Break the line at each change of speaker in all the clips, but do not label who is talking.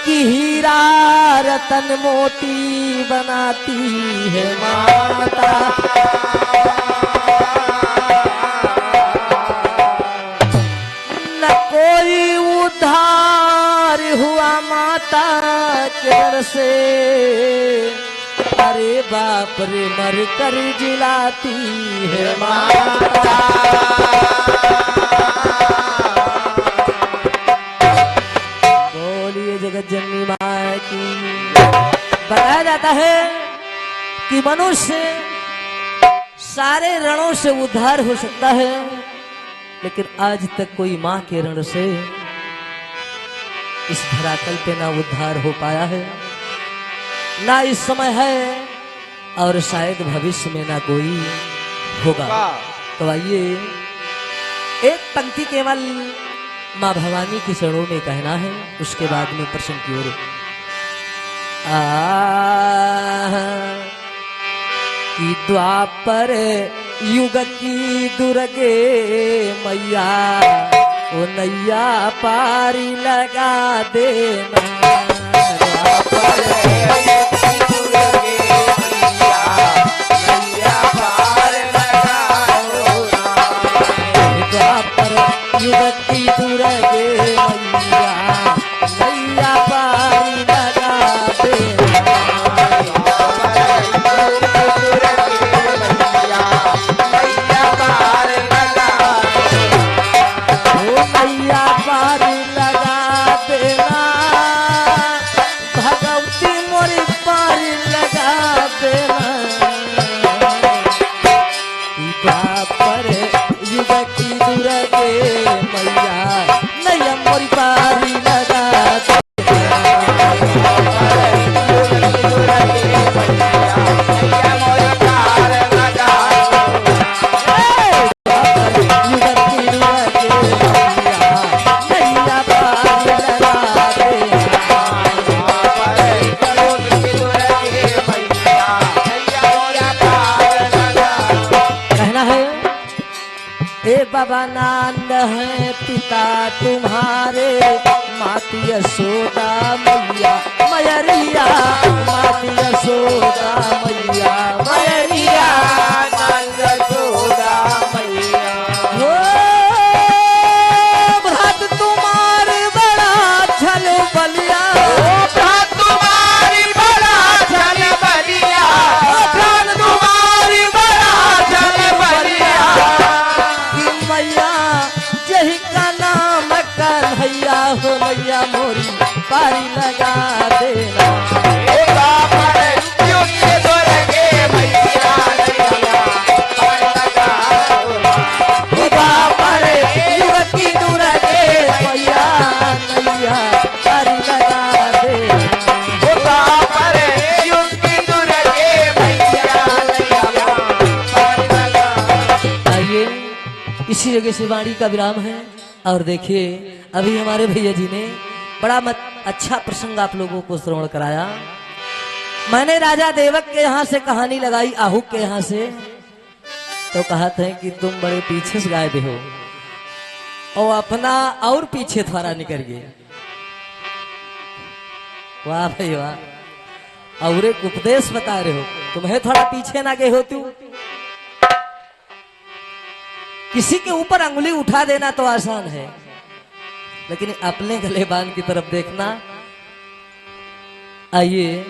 कि हीरा रतन मोती बनाती है माता। न कोई उद्धार हुआ माता के डर से, अरे बाप रे मर कर जिलाती है माता। बोलिए जगत जननी माँ की। बताया जाता है कि मनुष्य सारे रणों से उद्धार हो सकता है, लेकिन आज तक कोई माँ के रण से इस धरातल पे ना उद्धार हो पाया है, ना इस समय है और शायद भविष्य में ना कोई होगा। तो आइए एक पंक्ति केवल माँ भवानी के चरणों में कहना है, उसके बाद में प्रश्न की ओर। कि द्वापर युग की दुर्गे मैया ओ नैया पारी लगा देना। बाबा नांद है पिता तुम्हारे, माती यशोदा मैया मयरिया, माती यशोदा मैया मयरिया, नंद यशोदा मैया। हो भ्रात तुम्हारे बड़ा छल बलिया, भ्रात तुम्हारी बड़ा छल बलिया, भ्रात तुम्हारी बड़ा छल बलिया। मैया जही का नाम कन्हैया हो मैया मोरी पारी लगा देना। इसी जगह से वाणी का विराम है। और देखिए अभी हमारे भैया जी ने बड़ा अच्छा प्रसंग आप लोगों को श्रवण कराया। मैंने राजा देवक के यहाँ से कहानी लगाई, आहुक के यहाँ से, तो कहा था कि तुम बड़े पीछे से गाए दे हो और अपना और पीछे थोड़ा निकल गए। वाह भाई वाह, और एक उपदेश बता रहे हो, तुम्हें थोड़ा पीछे ना गए हो। तू किसी के ऊपर अंगुली उठा देना तो आसान है, लेकिन अपने गले बांध की तरफ देखना। आइए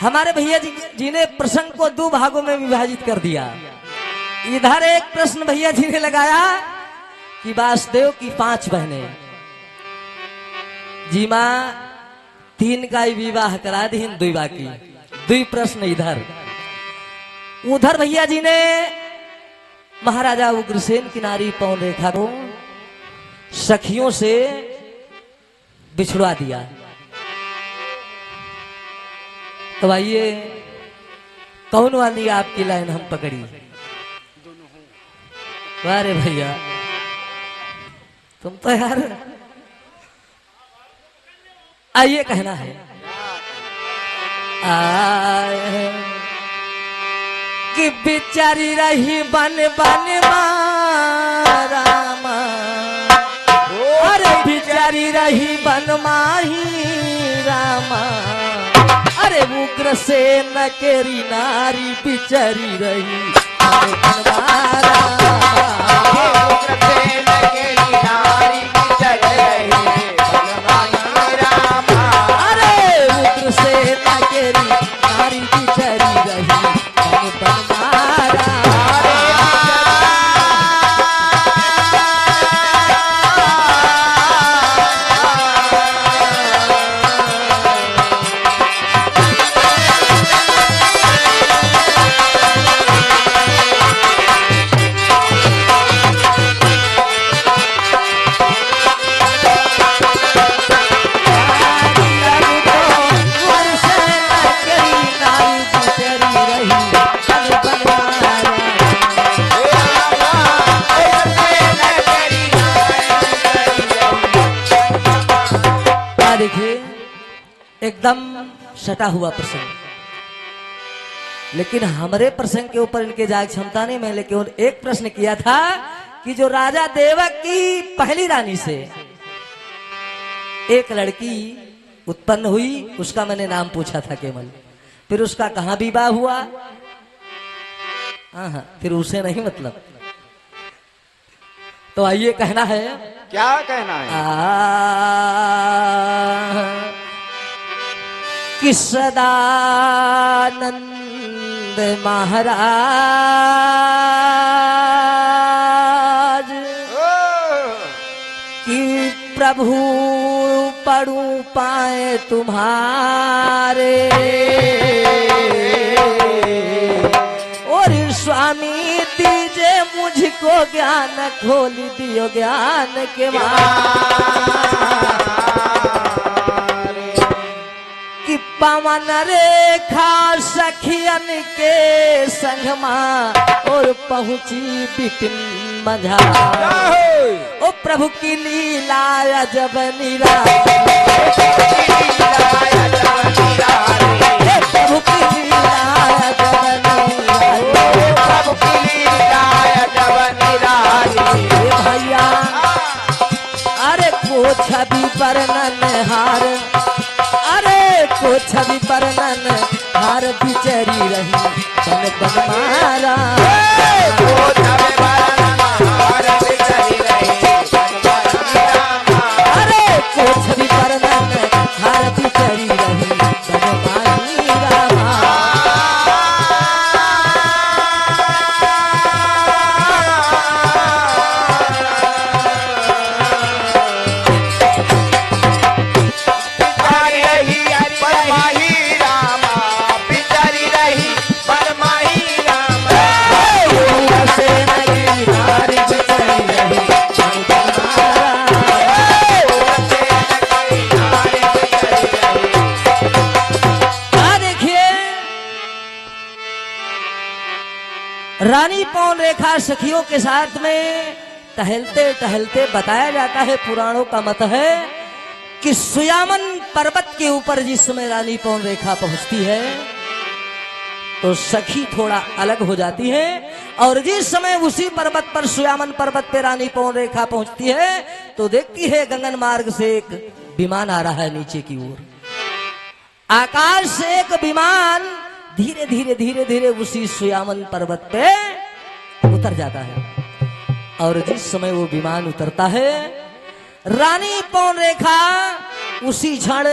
हमारे भैया जी ने प्रसंग को दो भागों में विभाजित कर दिया। इधर एक प्रश्न भैया जी ने लगाया कि वासुदेव की 5 बहनें, जी मां 3 का ही विवाह करा दी, 2 बाकी। 2 प्रश्न इधर। उधर भैया जी ने महाराजा उग्रसेन की नारी पवन रेखा को सखियों से बिछुड़ा दिया। तो आइए कौन वाली आपकी लाइन हम पकड़ी? अरे भैया तुम तो यार, आइए कहना है। आए कि बिचारी रही बन बन रामा, अरे बिचारी रही बन माही उग्रसेन केरी नारी बिचरी रही अरे बनवारा।
उग्रसेन केरी नारी बिचरी रही बनवारा।
अरे उग्रसेन केरी नारी बिचरी रही बनवारा। देखिए एकदम सटा हुआ प्रसंग, लेकिन हमारे प्रसंग के ऊपर इनके जाग क्षमता नहीं। मैं लेकिन एक प्रश्न किया था कि जो राजा देवक की पहली रानी से एक लड़की उत्पन्न हुई, उसका मैंने नाम पूछा था केवल, फिर उसका कहां विवाह हुआ, हाँ फिर उसे नहीं मतलब। तो आइए कहना है,
क्या कहना है?
कि सदानंद महाराज कि प्रभु पढ़ू पाए तुम्हारे और स्वामी दीजिए मुझको ज्ञान, खोल दियो ज्ञान के कि पवन रेखा सखियन के संगमा और पहुंची बिपिन मझा। ओ प्रभु की लीला जब निराली, प्रभु की लीला जब भैया। अरे को छवि वर्णन हार, अरे को छवि वर्णन हार बिचरी रही बन बनमारा। अरे को छवि वर्णन हार बिचरी रही बनमारा। रानी पौन रेखा सखियों के साथ में टहलते टहलते बताया जाता है, पुराणों का मत है कि सुयामन पर्वत के ऊपर जिस समय रानी पौन रेखा पहुंचती है तो सखी थोड़ा अलग हो जाती है, और जिस समय उसी पर्वत पर सुयामन पर्वत पे रानी पौन रेखा पहुंचती है तो देखती है गगन मार्ग से एक विमान आ रहा है नीचे की ओर। आकाश से एक विमान धीरे धीरे धीरे धीरे उसी सुयामन पर्वत पे उतर जाता है, और जिस समय वो विमान उतरता है रानी पौन रेखा उसी क्षण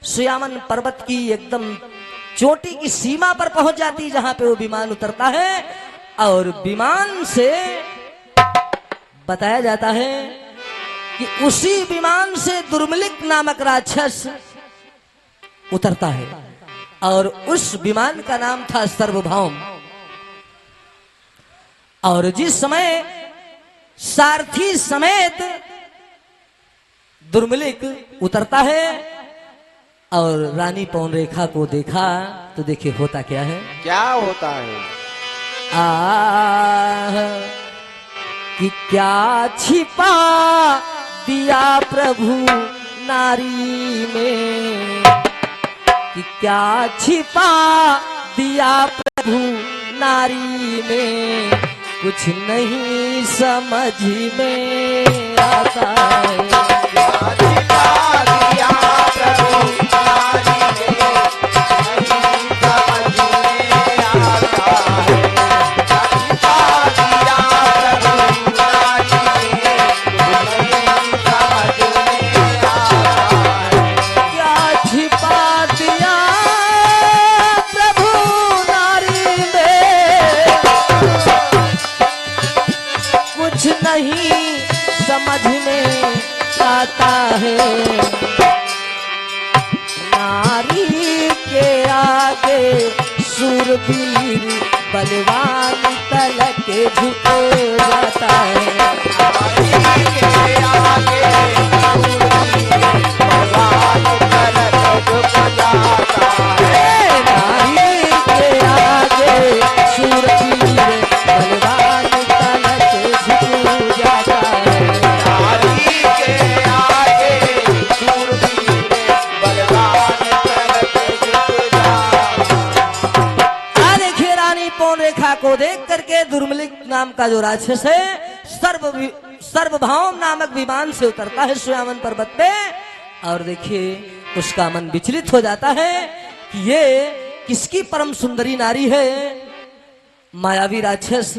सुयामन पर्वत की एकदम चोटी की सीमा पर पहुंच जाती है जहां पे वो विमान उतरता है, और विमान से बताया जाता है कि उसी विमान से दुर्मिलिक नामक राक्षस उतरता है, और उस विमान का नाम था सर्वभौम। और जिस समय सारथी समेत दुर्मिलिक उतरता है और रानी पौन रेखा को देखा तो देखिए होता क्या है।
क्या होता है?
कि क्या छिपा दिया प्रभु नारी में, कि क्या छिपा दिया प्रभु नारी में, कुछ नहीं समझ में आता है।
छिपा दिया प्रभु नारी में,
नारी के आगे सूरवीर बलवान तलक झुक जाता है।
नारी के आगे भगवान तलक झुक जाता है।
नारी के आगे सूरवीर बलवान तलक झुक जाता है।
नारी के आगे शूरवीर बलवान तलक झुक जाता है।
देखिए रानी पौन रेखा को देख करके दुर्मलिक नाम का जो राक्षस है सर्वभौम नामक विमान से उतरता है स्वयं पर्वत पे, और देखिए उसका मन विचलित हो जाता है कि ये किसकी परम सुंदरी नारी है। मायावी राक्षस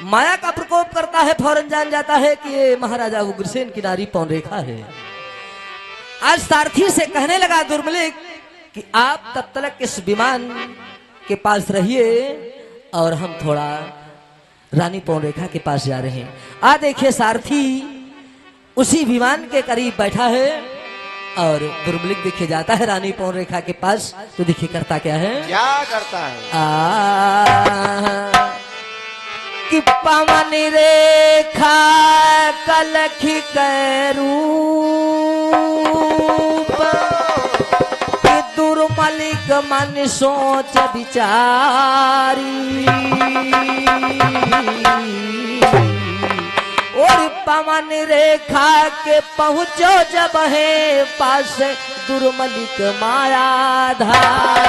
माया का प्रकोप करता है, फौरन जान जाता है कि ये महाराजा उग्रसेन की नारी पौन रेखा है। आज सारथी से कहने लगा दुर्मलिक कि आप तब तक इस विमान के पास रहिए और हम थोड़ा रानी पौन रेखा के पास जा रहे हैं। देखिए सारथी उसी विमान के करीब बैठा है और दुर्मलिक देखिए जाता है रानी पौन रेखा के पास, तो देखिए करता क्या है।
क्या करता है?
कि पवन रेखा कलखी रूप कि दुर्मलिक मन सोच विचारी, और पवन रेखा के पहुंचो जब है पास दुर्मलिक मायाधार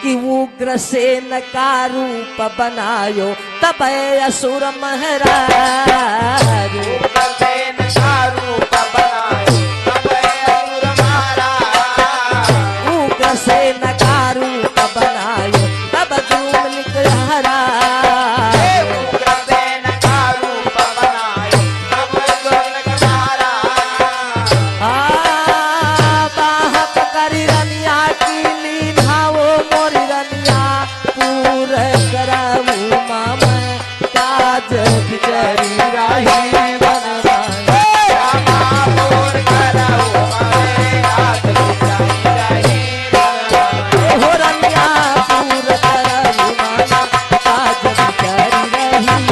कि उग्रसेन का रूप बनायो तब असुर महाराज।
उग्रसेन का रूप बनायो तब असुर महाराज।
उग्रसेन का रूप बनायो तब दुर्मलिक महाराज।
उग्रसेन का रूप बनायो तब दुर्मलिक महाराज।
बाह पकड़ी रनिया की लीनाओ मोरी रनिया पूर कराऊ मामा काज बिचरी राही बनवाए।
रामापुर कराऊ मामे काज बिचारी रही बनवाए।
हो रनिया पूर कराऊ मामा काज बिचरी रही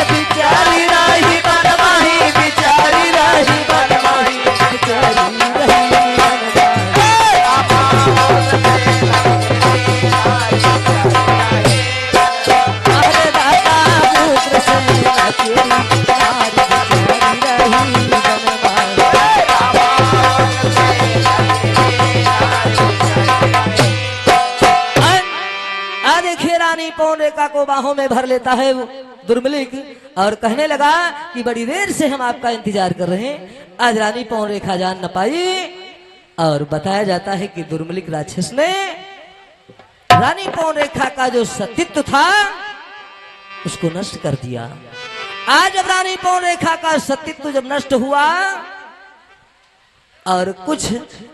बिचारी रही बनवाही, बिचारी रही बनवाही, बिचारी रही अरे दादा उग्रसेन तेरी नारी बिचारी रही बनवाही। देखिए रानी पौन रेखा को बाहों में भर लेता है वो दुर्मलिक और कहने लगा कि बड़ी देर से हम आपका इंतजार कर रहे हैं, आज रानी पौन रेखा जान न पाई। और बताया जाता है कि दुर्मलिक राक्षस ने रानी पौन रेखा का जो सतीत्व था उसको नष्ट कर दिया। आज जब रानी पौन रेखा का सतीत्व जब नष्ट हुआ और कुछ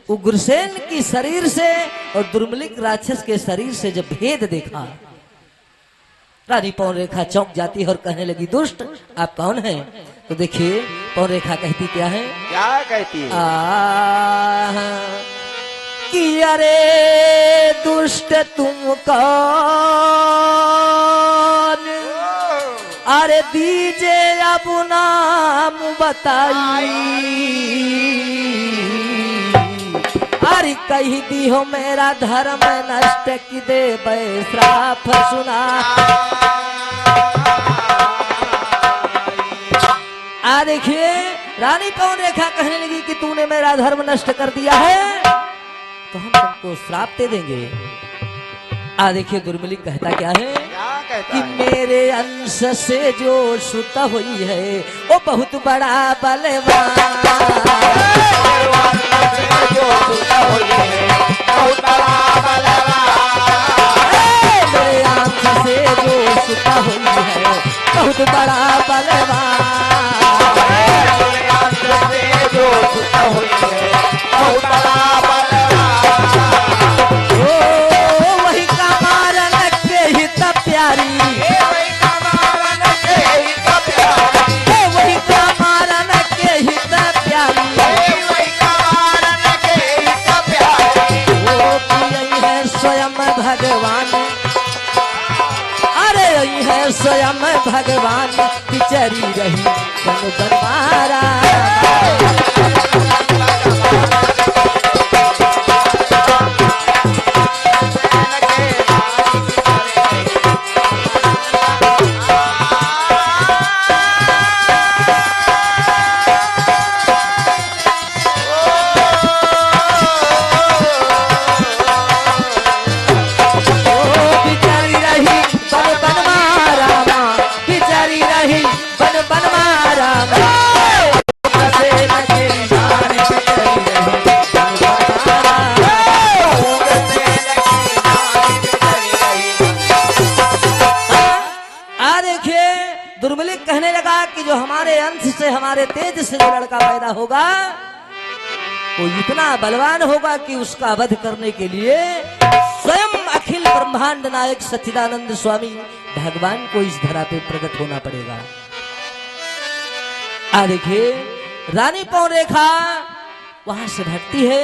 उग्रसेन की शरीर से और दुर्मलिक राक्षस के शरीर से जब भेद देखा, रानी पौन रेखा चौंक जाती है और कहने लगी दुष्ट आप कौन हैं? तो देखिए पौन रेखा कहती क्या है।
क्या कहती है?
कि अरे दुष्ट तुम कौन, अरे दीजे अब नाम बताई, अरे कही दी हो मेरा धर्म नष्ट की दे श्राप सुना। देखिए रानी पौन रेखा कहने लगी कि तूने मेरा धर्म नष्ट कर दिया है तो हम तुमको श्राप दे देंगे। देखिए दुर्मलिक कहता क्या है
क्या कहता
कि
है?
मेरे अंश से जो श्रुत हुई है वो बहुत बड़ा बलवान,
जो सुता हुई है बहुत बड़ा बलवान।
मेरे अंश से जो श्रुत हुई है बहुत बड़ा बलवान,
जो सुता हुई है बहुत बड़ा बलवान।
भगवान, अरे यही है स्वयं भगवान, बिचरी रही बन बनवारा। दुर्मिलिक कहने लगा कि जो हमारे अंश से, हमारे तेज से जो लड़का पैदा होगा वो इतना बलवान होगा कि उसका वध करने के लिए स्वयं अखिल ब्रह्मांड नायक सच्चिदानंद स्वामी भगवान को इस धरा पे प्रकट होना पड़ेगा। देखिए रानी पौन रेखा वहां से भटती है,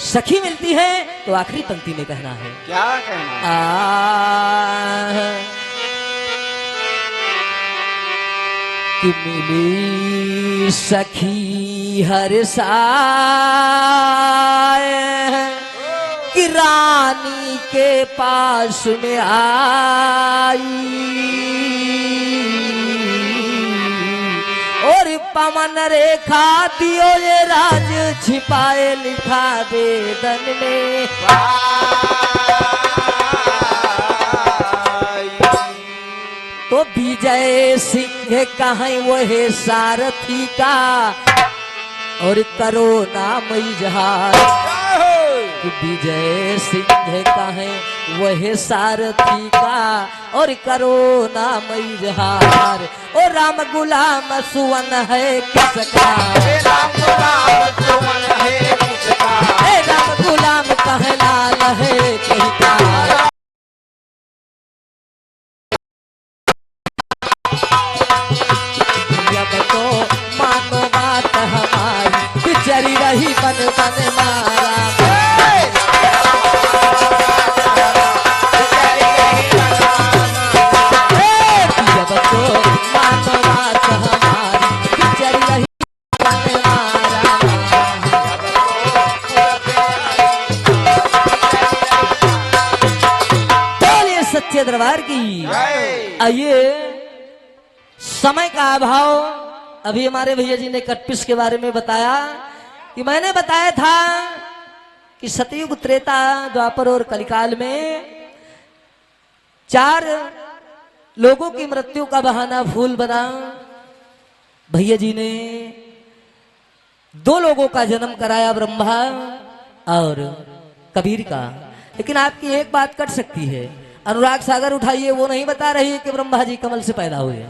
सखी मिलती है, तो आखिरी पंक्ति में कहना है,
क्या कहना
कि मिली सखी हर साय, कि रानी के पास में आई, और पवन रेखा दियो ये राज छिपाए लिखा वेदन में। तो विजय सिंह कहें वह सारथी का, और करो नाम इजहार। विजय सिंह कहें वह सारथी का, और करो नाम इजहार। और राम गुलाम सुवन है किसका,
राम गुलाम सुवन है किसका,
राम गुलाम कहे लाल है किसका। तो मानो बात हमारी, बिचरी रही बन बन मारा। जब तो मानो बात हमारी, बिचरी रही बन मारा। बोलिए सच्चे दरबार की। आइए, समय का अभाव, अभी हमारे भैया जी ने कटपिस के बारे में बताया कि मैंने बताया था कि सतयुग, त्रेता, द्वापर और कलिकाल में 4 लोगों की मृत्यु का बहाना फूल बना। भैया जी ने 2 लोगों का जन्म कराया, ब्रह्मा और कबीर का। लेकिन आपकी एक बात कट सकती है, अनुराग सागर उठाइए, वो नहीं बता रही है कि ब्रह्मा जी कमल से पैदा हुए।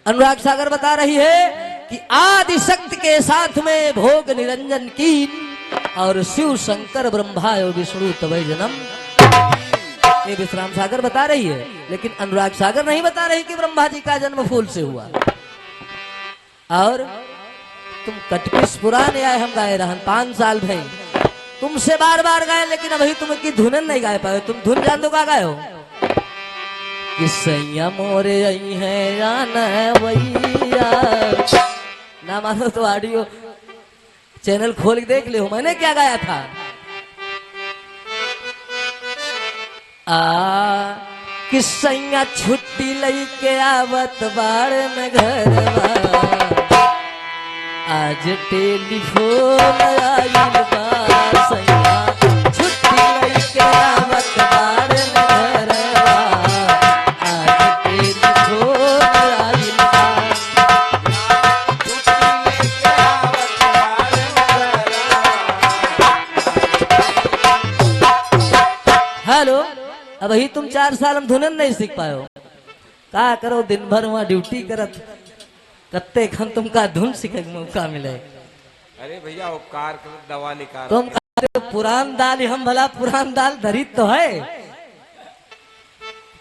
अनुराग सागर बता रही है कि आदि शक्ति के साथ में भोग निरंजन की, और शिव शंकर ब्रह्मा और विष्णु तवै जन्म। ये विश्राम सागर बता रही है, लेकिन अनुराग सागर नहीं बता रही कि ब्रह्मा जी का जन्म फूल से हुआ। और तुम कटपिस पुराने आए, हम गाए रहन 5 साल भाई, तुमसे बार बार गाए, लेकिन अभी तुम की धुनन नहीं गाए पाए। तुम धुन जान दो, का गाए हो कि सैया मोरे आई है जाना वैया। ना मानो तो ऑडियो चैनल खोल के देख ले, मैंने क्या गाया था। कि सैया छुट्टी लई के आवत बाड़न घरवा, आज टेलीफोन आइल बा। सैया छुट्टी लई के आवत बाड़न घरवा, हेलो। अब ही तुम 4 साल हम धुनन नहीं सीख पाए, का करो दिन भर वहां ड्यूटी करत, कत्ते खन तुमका धुन सीखे के मौका मिले।
अरे भैया उपकार कर दवा निकाल।
तुम पुरान दाल, हम भला पुरान दाल धरित तो है,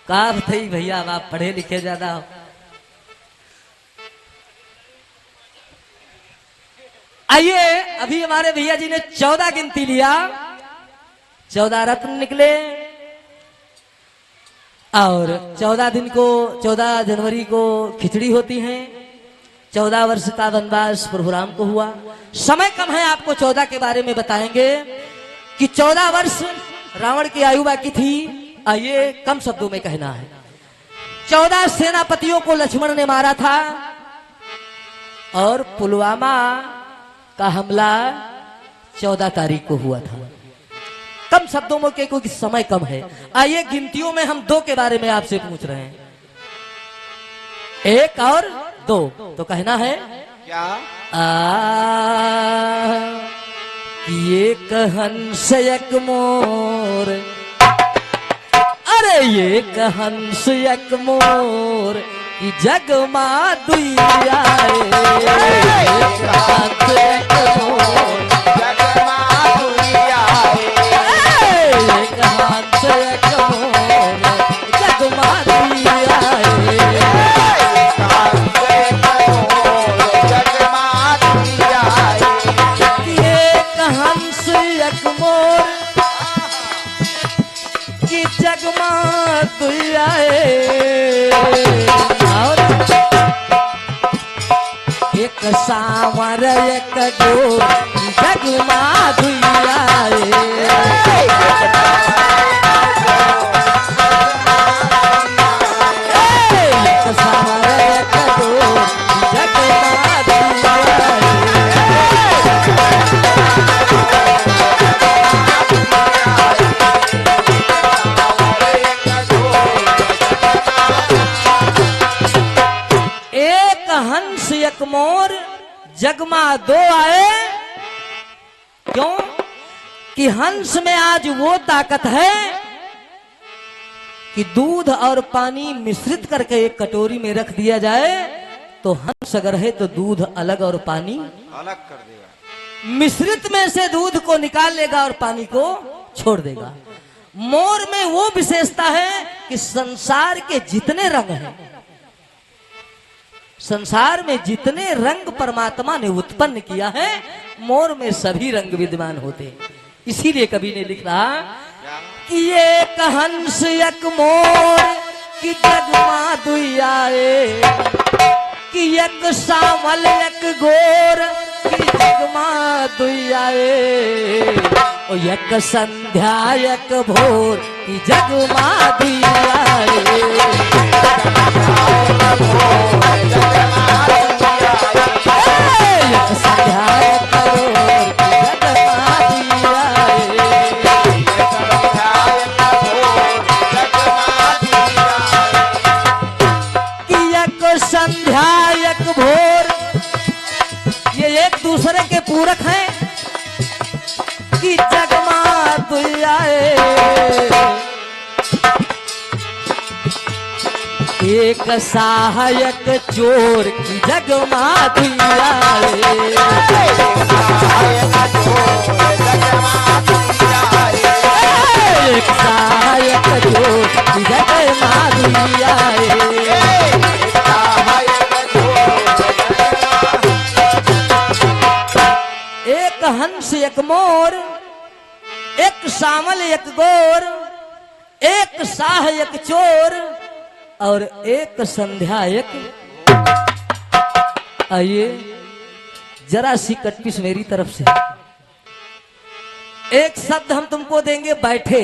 का बताई भैया, आप पढ़े लिखे ज्यादा हो। आइए, अभी हमारे भैया जी ने 14 गिनती लिया, 14 रत्न निकले, और 14 दिन को 14 जनवरी को खिचड़ी होती है। 14 वर्ष का वनवास प्रभु राम को हुआ। समय कम है, आपको 14 के बारे में बताएंगे कि 14 वर्ष रावण की आयु बाकी थी। आइए कम शब्दों में कहना है। 14 सेनापतियों को लक्ष्मण ने मारा था और पुलवामा का हमला 14 तारीख को हुआ था। कम शब्दों में क्योंकि समय कम है। आइए गिनतियों में हम 2 के बारे में आपसे पूछ रहे हैं, 1 और 2। तो कहना है
क्या?
एक हंस एक मोर, अरे एक हंस एक मोर की जगमा दुइया एक हंस एक मोर
जगमा दुनिया
एक हंस एक मोर जगमा दुइया
जगमा दुनिया
एक हंस एक मोर की जगमा दुइया और एक सावर एक गोर की जगमा दुइया एक सावर एक गोर की जगमा दुइया एक हंस एक मोर जगमा 2 आए। क्यों? कि हंस में आज वो ताकत है कि दूध और पानी मिश्रित करके एक कटोरी में रख दिया जाए तो हंस अगर है तो दूध अलग और पानी
अलग कर देगा।
मिश्रित में से दूध को निकाल लेगा और पानी को छोड़ देगा। मोर में वो विशेषता है कि संसार के जितने रंग हैं, संसार में जितने रंग परमात्मा ने उत्पन्न किया है, मोर में सभी रंग विद्यमान होते हैं। इसीलिए कवि ने लिखा कि एक हंस एक मोर की जगमा दुइया कि एक सावल एक गोर की जगमा दुइया ओ एक संध्या एक भोर की जगमा दुइया एक संध्या एक भोर की जगमा कि एक संध्या एक भोर, ये एक दूसरे के पूरक हैं कि जगमा दुइया एक सहायक चोर की जगमा दुइया एक सहायक चोर की जगमा दुइया एक हंस एक मोर, एक सामल एक गोर, एक साह एक चोर और एक संध्या एक। आइए जरा सी कटपिस मेरी तरफ से। एक शब्द हम तुमको देंगे बैठे।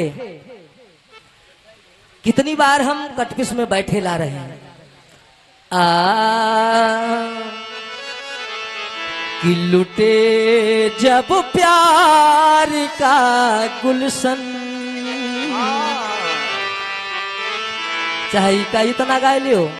कितनी बार हम कटपिस में बैठे ला रहे हैं। कि लुटे जब प्यार का गुलशन, चाहे का इतना गा लियो।